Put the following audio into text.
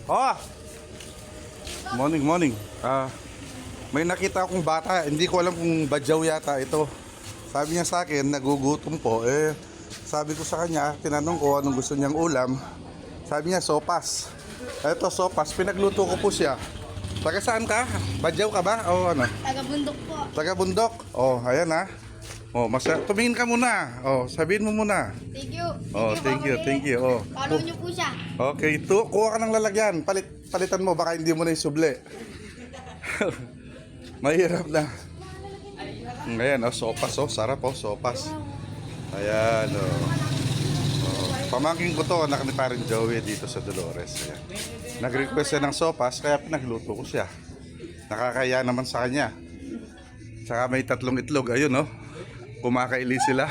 Oh, morning, morning. May nakita akong bata, hindi ko alam kung badyaw yata ito. Sabi niya sa akin, nagugutom po. Sabi ko sa kanya, tinanong ko anong gusto niyang ulam. Sabi niya, sopas. Ito, sopas. Pinagluto ko po siya. Taga saan ka? Badyaw ka ba? O ano? Taga-bundok po. Taga bundok. Oh, ayan ha. Oh, tumingin ka muna. Oh, sabihin mo muna. Thank you. Oh, thank you, thank you. Oh. Follow niyo po siya. Okay, kuha ka ng lalagyan. Palitan mo, baka hindi mo na isuble. Mahirap na. Ayan, oh, sopas, oh, sarap, oh, sopas. Ayan, oh. Pamangking ko to, anak ni Paring Joey dito sa Dolores. Ayan. Nag-request siya ng sopas, kaya pinagluto ko siya. Nakakaya naman sa kanya. Saka may 3 itlog, ayun, oh. Kumakaili sila.